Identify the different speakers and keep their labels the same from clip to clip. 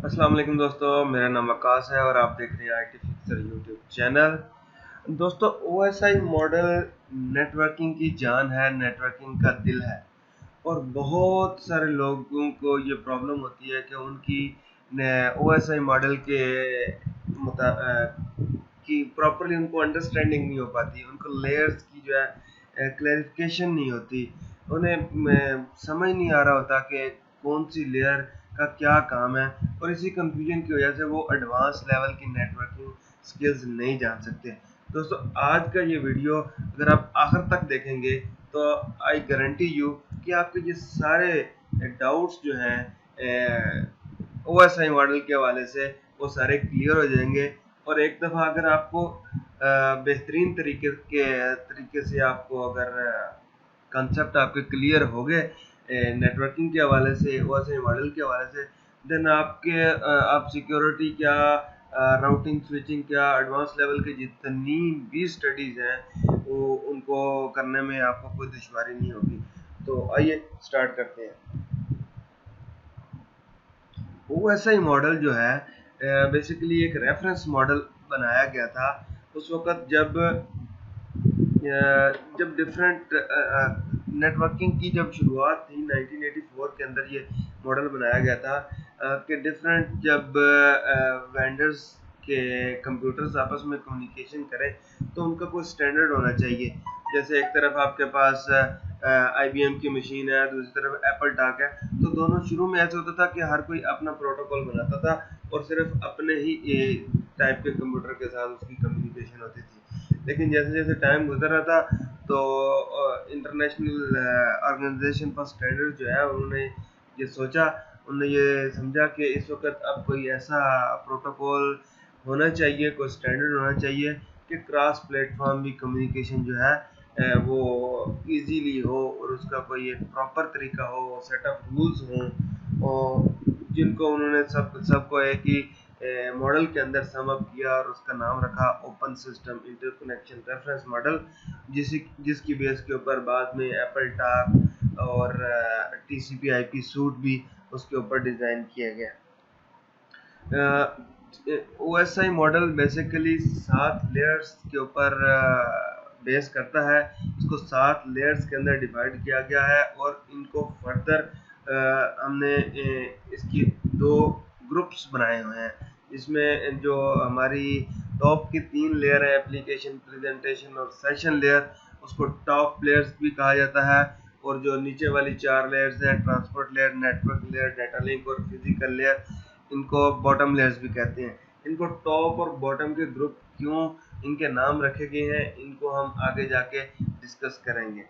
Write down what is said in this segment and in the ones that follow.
Speaker 1: अस्सलाम वालेकुम दोस्तों, मेरा नाम आकाश है और आप देख रहे हैं आईटी फिक्सर यूट्यूब चैनल। दोस्तों, ओएसआई मॉडल नेटवर्किंग की जान है, नेटवर्किंग का दिल है और बहुत सारे लोगों को ये प्रॉब्लम होती है कि उनकी ओएसआई मॉडल के मुता कि प्रॉपरली उनको अंडरस्टैंडिंग नहीं हो पाती, उनको लेयर्स की जो है क्लैरिफिकेशन नहीं होती, उन्हें समझ नहीं आ रहा होता कि कौन सी लेयर का क्या काम है और इसी कंफ्यूजन की वजह से वो एडवांस लेवल की नेटवर्किंग स्किल्स नहीं जान सकते। दोस्तों, आज का ये वीडियो अगर आप आखिर तक देखेंगे तो आई गारंटी यू कि आपके ये सारे डाउट्स जो हैं ओएसआई मॉडल के हवाले से वो सारे क्लियर हो जाएंगे। और एक दफ़ा अगर आपको बेहतरीन तरीके से आपको अगर कंसेप्ट आपके क्लियर हो गए नेटवर्किंग के हवाले से, ओएसआई मॉडल के हवाले से, देन आप सिक्योरिटी क्या, राउटिंग स्विचिंग क्या, एडवांस लेवल के जितनी भी स्टडीज़ हैं वो उनको करने में आपको कोई दुश्वारी नहीं होगी। तो आइए स्टार्ट करते हैं। ओएसआई मॉडल जो है बेसिकली एक रेफरेंस मॉडल बनाया गया था उस वक़्त जब डिफरेंट नेटवर्किंग की जब शुरुआत थी 1984 के अंदर ये मॉडल बनाया गया था कि डिफरेंट जब वेंडर्स के कंप्यूटर्स आपस में कम्युनिकेशन करें तो उनका कोई स्टैंडर्ड होना चाहिए। जैसे एक तरफ आपके पास IBM की मशीन है, दूसरी तरफ एप्पल टाक है, तो दोनों शुरू में ऐसा होता था कि हर कोई अपना प्रोटोकॉल बनाता था और सिर्फ अपने ही टाइप के कंप्यूटर के साथ उसकी कम्युनिकेशन होती थी। लेकिन जैसे जैसे टाइम गुजर रहा था तो इंटरनेशनल ऑर्गेनाइजेशन फॉर स्टैंडर्ड जो है उन्होंने ये सोचा, उन्होंने ये समझा कि इस वक्त अब कोई ऐसा प्रोटोकॉल होना चाहिए, कोई स्टैंडर्ड होना चाहिए कि क्रॉस प्लेटफॉर्म भी कम्युनिकेशन जो है वो इजीली हो और उसका कोई एक प्रॉपर तरीका हो, सेट ऑफ रूल्स हों और जिनको उन्होंने सबको एक ही मॉडल के अंदर सम अप किया और उसका नाम रखा open system interconnection reference model, जिसकी बेस के ऊपर बाद में एप्पल टाक और TCP IP सूट भी उसके ऊपर डिज़ाइन किया गया। OSI मॉडल बेसिकली 7 लेयर्स के ऊपर बेस करता है। इसको 7 लेयर्स के अंदर डिवाइड किया गया है और इनको फर्दर हमने इसकी 2 ग्रुप्स बनाए हुए हैं, जिसमें जो हमारी टॉप की 3 लेयर है, एप्लीकेशन, प्रेजेंटेशन और सेशन लेयर, उसको टॉप लेयर्स भी कहा जाता है। और जो नीचे वाली 4 लेयर्स हैं, transport layer, network layer, data link और फिजिकल लेयर, इनको बॉटम लेयर्स भी कहते हैं। इनको टॉप और बॉटम के ग्रुप क्यों इनके नाम रखे गए हैं, इनको हम आगे जाके डिस्कस करेंगे।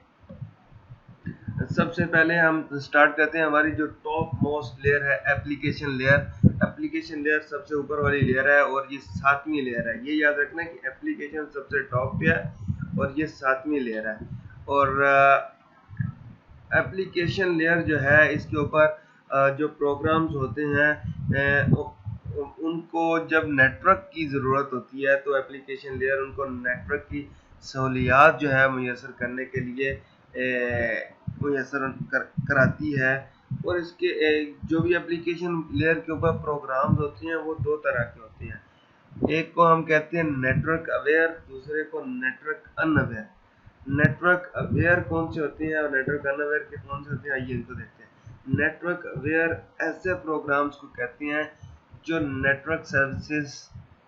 Speaker 1: सबसे पहले हम स्टार्ट करते हैं, हमारी जो टॉप मोस्ट लेयर है एप्लीकेशन लेयर। एप्लीकेशन लेयर सबसे ऊपर वाली लेयर है और ये 7वीं लेयर है। ये याद रखना कि एप्लीकेशन सबसे टॉप पे है और ये 7वीं लेयर है। और एप्लीकेशन लेयर जो है इसके ऊपर जो प्रोग्राम्स होते हैं उनको जब नेटवर्क की ज़रूरत होती है तो एप्लीकेशन लेयर उनको नेटवर्क की सहूलियात जो है मुयसर करने के लिए मुयसर कराती है। और इसके जो भी एप्लीकेशन लेयर के ऊपर प्रोग्राम्स होती हैं वो 2 तरह के होते हैं। एक को हम कहते हैं नेटवर्क अवेयर, दूसरे को नेटवर्क अनअवेयर। नेटवर्क अवेयर कौन से होते हैं और नेटवर्क अनअवेयर के कौन से होते हैं, आइए इनको देखते हैं। नेटवर्क अवेयर ऐसे प्रोग्राम्स को कहते हैं जो नेटवर्क सर्विसेज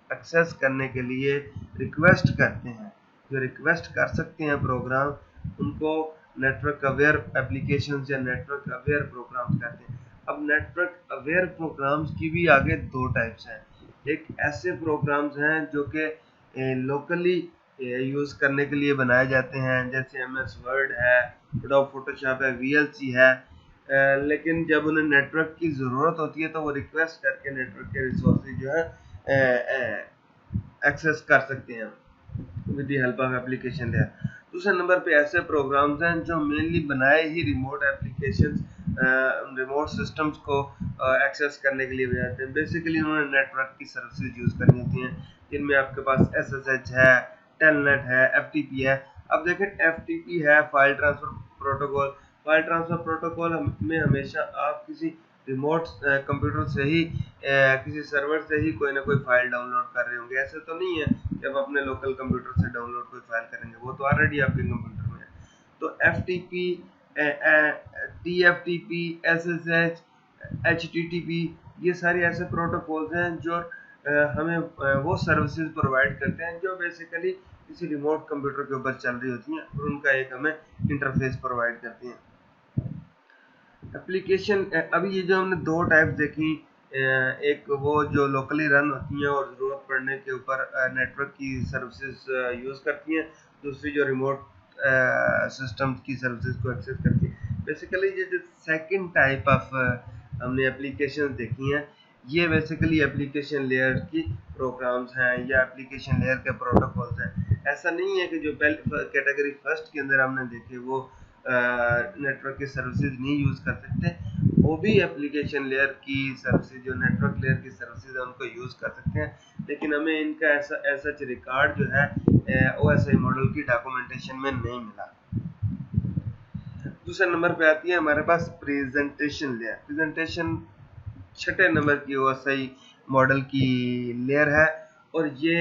Speaker 1: एक्सेस करने के लिए रिक्वेस्ट करते हैं, जो रिक्वेस्ट कर सकते हैं प्रोग्राम, उनको नेटवर्क अवेयर एप्लीकेशन या नेटवर्क अवेयर प्रोग्राम्स कहते हैं। अब नेटवर्क अवेयर प्रोग्राम्स की भी आगे 2 टाइप्स हैं। एक ऐसे प्रोग्राम्स हैं जो कि लोकली यूज़ करने के लिए बनाए जाते हैं, जैसे MS वर्ड है, एडोब फोटोशॉप है, VLC है। लेकिन जब उन्हें नेटवर्क की ज़रूरत होती है तो वो रिक्वेस्ट करके नेटवर्क के रिसोर्सेज जो है एक्सेस कर सकते हैं with the help of application layer. दूसरे नंबर पे ऐसे प्रोग्राम्स हैं जो मेनली बनाए ही रिमोट एप्लीकेशंस, रिमोट सिस्टम्स को एक्सेस करने के लिए बनाते हैं। बेसिकली उन्होंने नेटवर्क की सर्विसेज यूज़ करनी होती हैं, जिनमें आपके पास SSH है, टेलनेट है, FTP है। अब देखें, FTP है file transfer protocol. File transfer protocol में हमेशा आप किसी रिमोट कंप्यूटर से ही किसी सर्वर से ही कोई ना कोई फाइल डाउनलोड कर रहे होंगे। ऐसे तो नहीं है कि आप अपने लोकल कंप्यूटर से डाउनलोड कोई फाइल करेंगे, वो तो ऑलरेडी आपके कंप्यूटर में है। तो FTP, TFTP, SSH, HTTP, ये सारे ऐसे प्रोटोकॉल्स हैं जो हमें वो सर्विसेज प्रोवाइड करते हैं जो बेसिकली किसी रिमोट कंप्यूटर के ऊपर चल रही होती हैं, और उनका एक हमें इंटरफेस प्रोवाइड करती हैं। एप्लीकेशन, अभी ये जो हमने दो टाइप देखी, एक वो जो लोकली रन होती हैं और ज़रूरत पड़ने के ऊपर नेटवर्क की सर्विसेज यूज़ करती हैं, दूसरी जो रिमोट सिस्टम की सर्विसेज को एक्सेस करती है। बेसिकली ये जो सेकंड टाइप ऑफ हमने एप्लीकेशन देखी हैं, ये बेसिकली एप्लीकेशन लेयर की प्रोग्राम्स हैं या एप्लीकेशन लेयर के प्रोटोकॉल्स हैं। ऐसा नहीं है कि जो पहले कैटेगरी फर्स्ट के अंदर हमने देखे वो नेटवर्क की सर्विसेज नहीं यूज़ कर सकते, वो भी एप्लीकेशन लेयर की सर्विसेज, जो नेटवर्क लेयर की सर्विसेज है, उनको यूज़ कर सकते हैं। लेकिन हमें इनका ऐसा रिकॉर्ड जो है OSI मॉडल की डॉक्यूमेंटेशन में नहीं मिला। दूसरे नंबर पे आती है हमारे पास प्रेजेंटेशन लेयर। प्रेजेंटेशन छठे नंबर की OSI मॉडल की लेयर है, और ये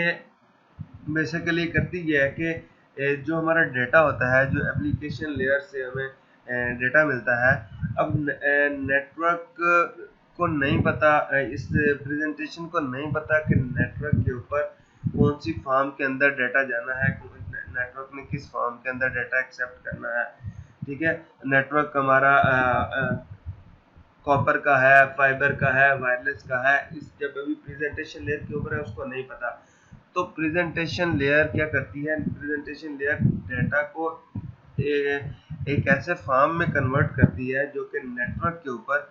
Speaker 1: बेसिकली करती ये है कि जो हमारा डेटा होता है, जो एप्लीकेशन लेयर से हमें डेटा मिलता है, अब नेटवर्क को नहीं पता, इस प्रेजेंटेशन को नहीं पता कि नेटवर्क के ऊपर कौन सी फॉर्म के अंदर डेटा जाना है, नेटवर्क ने किस फॉर्म के अंदर डेटा एक्सेप्ट करना है। ठीक है, नेटवर्क हमारा कॉपर का है, फाइबर का है, वायरलेस का है, इस जब अभी प्रेजेंटेशन लेयर के ऊपर है उसको नहीं पता। तो प्रेजेंटेशन लेयर क्या करती है, प्रेजेंटेशन लेयर डेटा को एक ऐसे फॉर्म में कन्वर्ट करती है जो कि नेटवर्क के ऊपर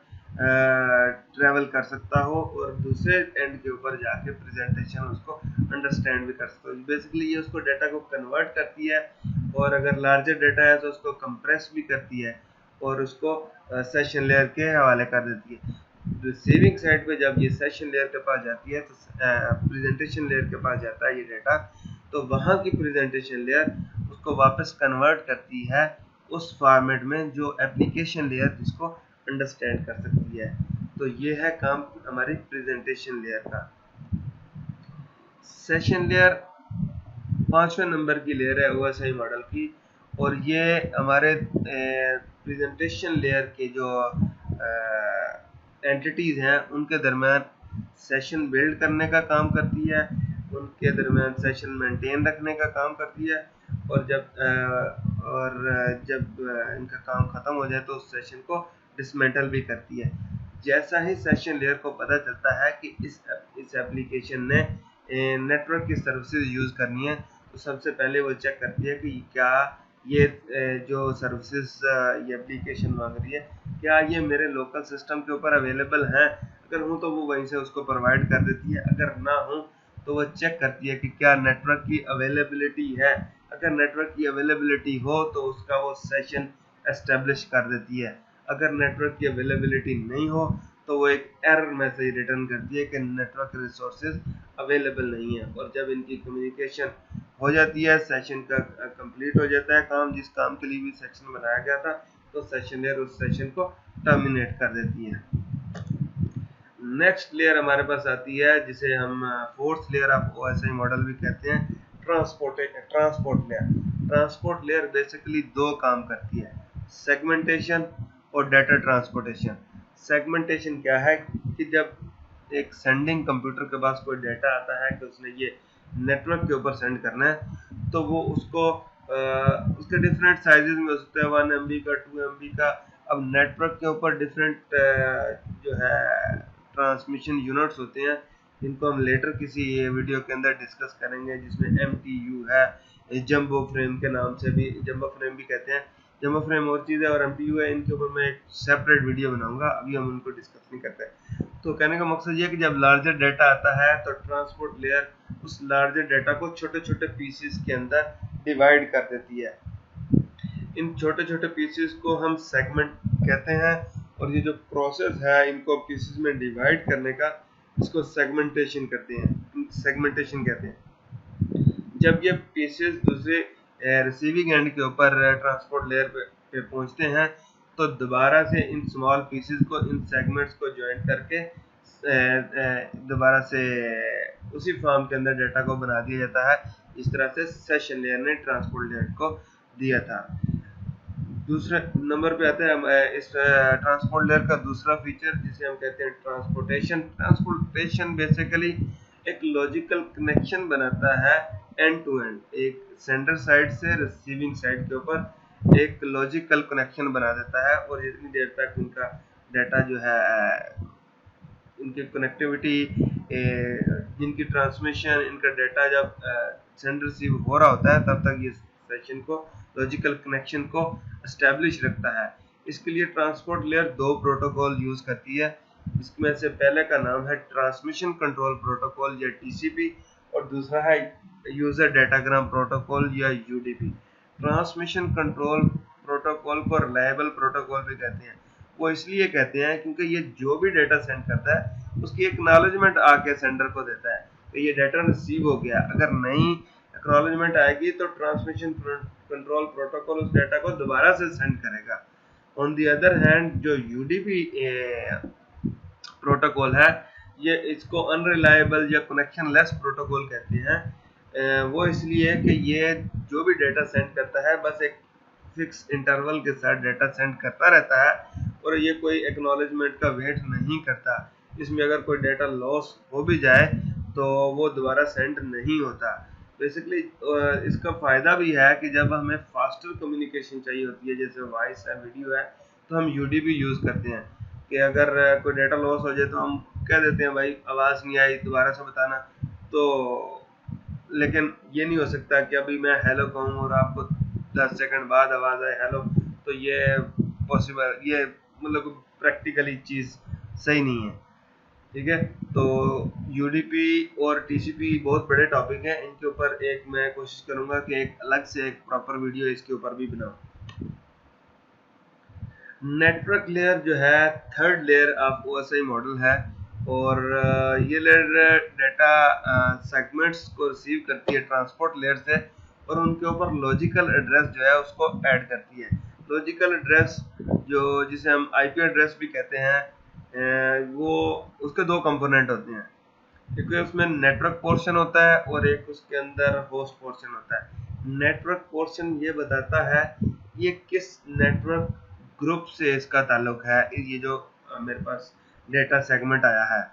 Speaker 1: ट्रेवल कर सकता हो और दूसरे एंड के ऊपर जाके प्रेजेंटेशन उसको अंडरस्टैंड भी कर सकता हो। बेसिकली ये उसको डेटा को कन्वर्ट करती है, और अगर लार्जर डेटा है तो उसको कंप्रेस भी करती है और उसको सेशन लेयर के हवाले कर देती है। रिसीविंग साइड पे जब ये सेशन लेयर के पास जाती है, तो प्रेजेंटेशन लेयर के पास जाता है ये डेटा, तो वहाँ की प्रेजेंटेशन लेयर उसको वापस कन्वर्ट करती है उस फॉर्मेट में जो एप्लीकेशन लेयर जिसको अंडरस्टैंड कर सकती है। तो ये है काम हमारी प्रेजेंटेशन लेयर का। सेशन लेयर पांचवें नंबर की लेयर है OSI मॉडल की, और ये हमारे प्रेजेंटेशन लेयर के जो एंटिटीज हैं उनके दरमियान सेशन बिल्ड करने का काम करती है, उनके दरमियान सेशन मेंटेन रखने का काम करती है, और जब इनका काम खत्म हो जाए तो उस सेशन को डिसमेंटल भी करती है। जैसा ही सेशन लेयर को पता चलता है कि इस एप्लीकेशन ने नेटवर्क की सर्विसेज यूज़ करनी है, तो सबसे पहले वो चेक करती है कि क्या ये जो सर्विसेज ये एप्लीकेशन मांग रही है, क्या ये मेरे लोकल सिस्टम के ऊपर अवेलेबल हैं। अगर हो तो वो वहीं से उसको प्रोवाइड कर देती है, अगर ना हो तो वो चेक करती है कि क्या नेटवर्क की अवेलेबिलिटी है। अगर नेटवर्क की अवेलेबिलिटी हो तो उसका वो सेशन एस्टेब्लिश कर देती है। अगर नेटवर्क की अवेलेबिलिटी नहीं हो तो वो एक एरर मैसेज रिटर्न करती है कि नेटवर्क रिसोर्सेज अवेलेबल नहीं है। और जब इनकी कम्युनिकेशन हो जाती है, सेशन का कंप्लीट हो जाता है काम, जिस काम के लिए भी सेक्शन बनाया गया था, तो सेशन लेयर उस सेशन को टर्मिनेट कर देती है। नेक्स्ट लेयर हमारे पास आती है जिसे हम fourth layer of OSI model भी कहते हैं, transport layer. Transport layer basically दो काम करती है, सेगमेंटेशन और डाटा ट्रांसपोर्टेशन। सेगमेंटेशन क्या है कि जब एक सेंडिंग कंप्यूटर के पास कोई डाटा आता है कि उसने ये नेटवर्क के ऊपर सेंड करना है, तो वो उसको उसके डिफरेंट साइजेस में हो सकता है, 1 MB का, 2 MB का। अब नेटवर्क के ऊपर डिफरेंट जो है ट्रांसमिशन यूनिट्स होते हैं, जिनको हम लेटर किसी वीडियो के अंदर डिस्कस करेंगे, जिसमें MTU है, जंबो फ्रेम के नाम से भी, जंबो फ्रेम भी कहते हैं। जंबो फ्रेम और चीज़ है और MTU है, इनके ऊपर मैं एक सेपरेट वीडियो बनाऊंगा, अभी हम उनको डिस्कस नहीं करते। तो कहने का मकसद ये है कि जब लार्जर डाटा आता है तो ट्रांसपोर्ट लेयर उस लार्जर डाटा को छोटे छोटे पीसेस के अंदर डिवाइड कर देती है। इन छोटे छोटे पीसेस को हम सेगमेंट कहते हैं, और ये जो प्रोसेस है इनको पीसेस में डिवाइड करने का, इसको सेगमेंटेशन कहते हैं। जब ये पीसेस दूसरे रिसीविंग एंड के ऊपर ट्रांसपोर्ट लेयर पे पहुंचते हैं, तो दोबारा से इन स्मॉल पीसेस को, इन सेगमेंट्स को ज्वाइन करके दोबारा से उसी फॉर्म के अंदर डाटा को बना दिया जाता है। इस तरह से सेशन लेयर ने ट्रांसपोर्ट लेयर को दिया था। दूसरे नंबर पे आता है इस ट्रांसपोर्ट लेयर का दूसरा फीचर जिसे हम कहते हैं ट्रांसपोर्टेशन। ट्रांसपोर्टेशन बेसिकली एक लॉजिकल कनेक्शन बनाता है एंड टू एंड, एक सेंडर साइड से रिसीविंग साइड के ऊपर एक लॉजिकल कनेक्शन बना देता है, और जितनी देर तक उनका डाटा जो है इनकी कनेक्टिविटी, जिनकी ट्रांसमिशन, इनका डाटा जब सेंड रिसीव हो रहा होता है तब तक ये सेशन को, लॉजिकल कनेक्शन को एस्टेब्लिश रखता है। इसके लिए ट्रांसपोर्ट लेयर दो प्रोटोकॉल यूज करती है। इसमें से पहले का नाम है ट्रांसमिशन कंट्रोल प्रोटोकॉल या टीसीपी, और दूसरा है यूजर डाटाग्राम प्रोटोकॉल या यूडीपी। ट्रांसमिशन कंट्रोल प्रोटोकॉल को रिलायबल प्रोटोकॉल भी कहते हैं। वो इसलिए कहते हैं क्योंकि ये जो भी डाटा सेंड करता है उसकी एक्नॉलेजमेंट आके सेंडर को देता है कि ये डाटा रिसीव हो गया। अगर नहीं एक्नॉलेजमेंट आएगी तो ट्रांसमिशन कंट्रोल प्रोटोकॉल उस डाटा को दोबारा से सेंड करेगा। ऑन द अदर हैंड जो यूडीपी प्रोटोकॉल है, ये इसको अनरिलायबल या कनेक्शन लेस प्रोटोकॉल कहते हैं। वो इसलिए कि ये जो भी डाटा सेंड करता है बस एक फिक्स इंटरवल के साथ डाटा सेंड करता रहता है, और ये कोई एक्नॉलेजमेंट का वेट नहीं करता। इसमें अगर कोई डाटा लॉस हो भी जाए तो वो दोबारा सेंड नहीं होता। बेसिकली इसका फ़ायदा भी है कि जब हमें फास्टर कम्युनिकेशन चाहिए होती है, जैसे वॉइस है, वीडियो है, तो हम यूडीपी यूज़ करते हैं कि अगर कोई डाटा लॉस हो जाए तो हम कह देते हैं भाई आवाज़ नहीं आई, दोबारा से बताना। तो लेकिन ये नहीं हो सकता कि अभी मैं हेलो कहूँ और आपको 10 सेकंड बाद आवाज़ आए हेलो, तो ये पॉसिबल, ये मतलब प्रैक्टिकली चीज़ सही नहीं है। ठीक है, तो यूडीपी और टीसीपी बहुत बड़े टॉपिक हैं, इनके ऊपर एक मैं कोशिश करूंगा कि एक अलग से एक प्रॉपर वीडियो इसके ऊपर भी बनाऊं। नेटवर्क लेयर जो है third layer of OSI model है, और ये लेयर डाटा सेगमेंट्स को रिसीव करती है ट्रांसपोर्ट लेयर से, और उनके ऊपर लॉजिकल एड्रेस जो है उसको ऐड करती है। लॉजिकल एड्रेस जो जिसे हम आईपी एड्रेस भी कहते हैं, वो उसके दो कंपोनेंट होते हैं, क्योंकि उसमें नेटवर्क पोर्शन होता है और एक उसके अंदर होस्ट पोर्शन होता है। नेटवर्क पोर्शन ये बताता है ये किस नेटवर्क ग्रुप से इसका ताल्लुक है, ये जो मेरे पास डेटा सेगमेंट आया है,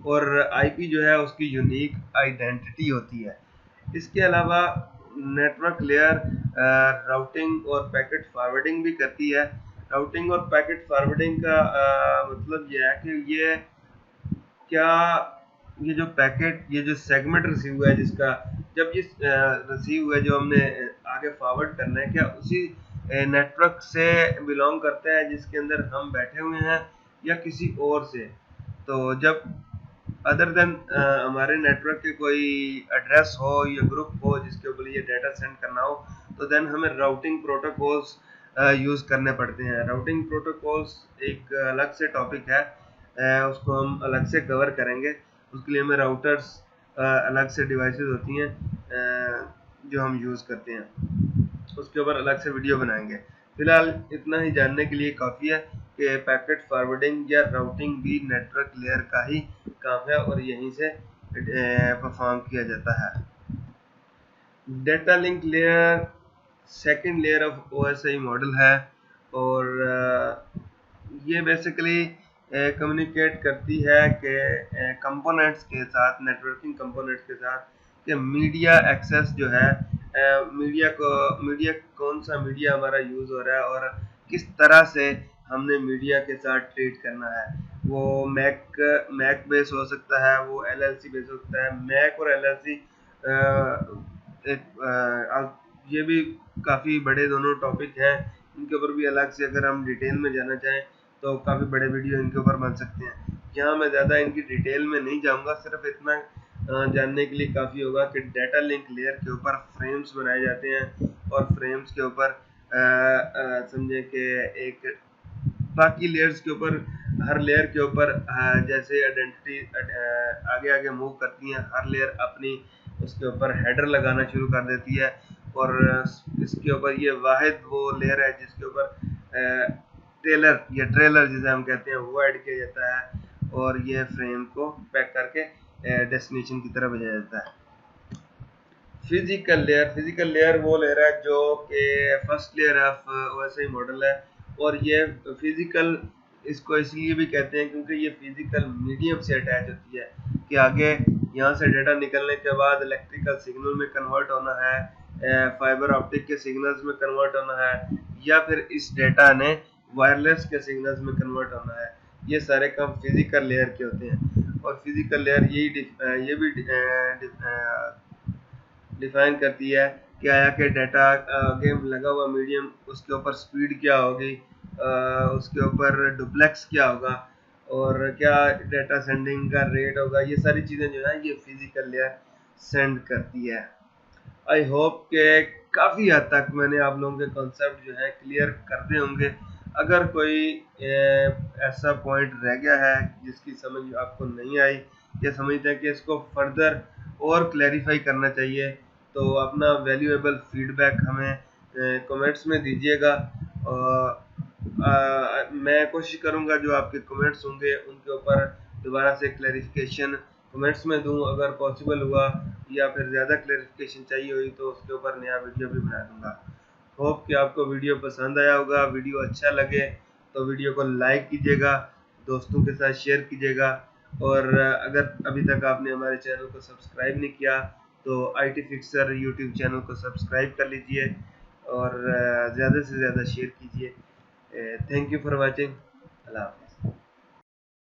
Speaker 1: और आईपी जो है उसकी यूनिक आइडेंटिटी होती है। इसके अलावा नेटवर्क लेयर राउटिंग और पैकेट फॉरवर्डिंग भी करती है। राउटिंग और पैकेट फॉरवर्डिंग का मतलब ये है कि ये क्या, ये जो पैकेट, ये जो सेगमेंट रिसीव हुआ है जिसका, जब ये रिसीव हुआ है जो हमने आगे फॉरवर्ड करना है, क्या उसी नेटवर्क से बिलोंग करता है जिसके अंदर हम बैठे हुए हैं या किसी और से। तो जब अदर देन हमारे नेटवर्क के कोई एड्रेस हो या ग्रुप हो जिसके ऊपर ये डाटा सेंड करना हो, तो देन हमें राउटिंग प्रोटोकॉल्स यूज़ करने पड़ते हैं। राउटिंग प्रोटोकॉल्स एक अलग से टॉपिक है, उसको हम अलग से कवर करेंगे। उसके लिए हमें राउटर्स अलग से डिवाइसेस होती हैं जो हम यूज़ करते हैं, उसके ऊपर अलग से वीडियो बनाएंगे। फिलहाल इतना ही जानने के लिए काफ़ी है कि पैकेट फॉरवर्डिंग या राउटिंग भी नेटवर्क लेयर का ही काम है और यहीं से परफॉर्म किया जाता है। Data link layer second layer of OSI model है, और ये बेसिकली कम्युनिकेट करती है कि कंपोनेंट्स के साथ, नेटवर्किंग कंपोनेंट्स के साथ, कि मीडिया एक्सेस जो है, मीडिया कौन सा मीडिया हमारा यूज़ हो रहा है और किस तरह से हमने मीडिया के साथ ट्रीट करना है। वो मैक बेस हो सकता है, वो एलएलसी बेस हो सकता है। मैक और एलएलसी ये भी काफ़ी बड़े दोनों टॉपिक हैं, इनके ऊपर भी अलग से अगर हम डिटेल में जाना चाहें तो काफ़ी बड़े वीडियो इनके ऊपर बन सकते हैं। यहाँ मैं ज़्यादा इनकी डिटेल में नहीं जाऊँगा, सिर्फ इतना जानने के लिए काफ़ी होगा कि डाटा लिंक लेयर के ऊपर फ्रेम्स बनाए जाते हैं, और फ्रेम्स के ऊपर समझे कि एक बाकी लेयर्स के ऊपर, हर लेयर के ऊपर जैसे आइडेंटिटी आगे आगे मूव करती हैं, हर लेयर अपनी उसके ऊपर हेडर लगाना शुरू कर देती है, और इसके ऊपर ये वाहिद वो लेयर है जिसके ऊपर टेलर या ट्रेलर जिसे हम कहते हैं वो ऐड किया जाता है और ये फ्रेम को पैक करके डेस्टिनेशन की तरफ भेजा जाता है। फिजिकल लेयर वो लेयर है जो कि first layer of OSI model है, और ये फिजिकल इसको इसलिए भी कहते हैं क्योंकि ये फिजिकल मीडियम से अटैच होती है कि आगे यहाँ से डेटा निकलने के बाद इलेक्ट्रिकल सिग्नल में कन्वर्ट होना है, फाइबर ऑप्टिक के सिग्नल्स में कन्वर्ट होना है, या फिर इस डेटा ने वायरलेस के सिग्नल्स में कन्वर्ट होना है। ये सारे काम फिजिकल लेयर के होते हैं, और फिजिकल लेयर ये भी डिफाइन करती है कि आया के डाटा गेम लगा हुआ मीडियम उसके ऊपर स्पीड क्या होगी, उसके ऊपर डुप्लेक्स क्या होगा, और क्या डाटा सेंडिंग का रेट होगा। ये सारी चीज़ें जो है ये फिजिकल लेयर सेंड करती है। आई होप के काफ़ी हद तक मैंने आप लोगों के कॉन्सेप्ट जो है क्लियर कर दिए होंगे। अगर कोई ऐसा पॉइंट रह गया है जिसकी समझ आपको नहीं आई, या समझते हैं कि इसको फर्दर और क्लैरिफाई करना चाहिए, तो अपना वैल्यूएबल फीडबैक हमें कमेंट्स में दीजिएगा। मैं कोशिश करूंगा जो आपके कमेंट्स होंगे उनके ऊपर दोबारा से क्लैरिफिकेशन कमेंट्स में दूं, अगर पॉसिबल हुआ, या फिर ज़्यादा क्लैरिफिकेशन चाहिए हुई तो उसके ऊपर नया वीडियो भी बना दूंगा। होप कि आपको वीडियो पसंद आया होगा। वीडियो अच्छा लगे तो वीडियो को लाइक कीजिएगा, दोस्तों के साथ शेयर कीजिएगा, और अगर अभी तक आपने हमारे चैनल को सब्सक्राइब नहीं किया तो IT फिक्सर यूट्यूब चैनल को सब्सक्राइब कर लीजिए, और ज़्यादा से ज़्यादा शेयर कीजिए। Thank you for watching. अल्लाह हाफ़िज़।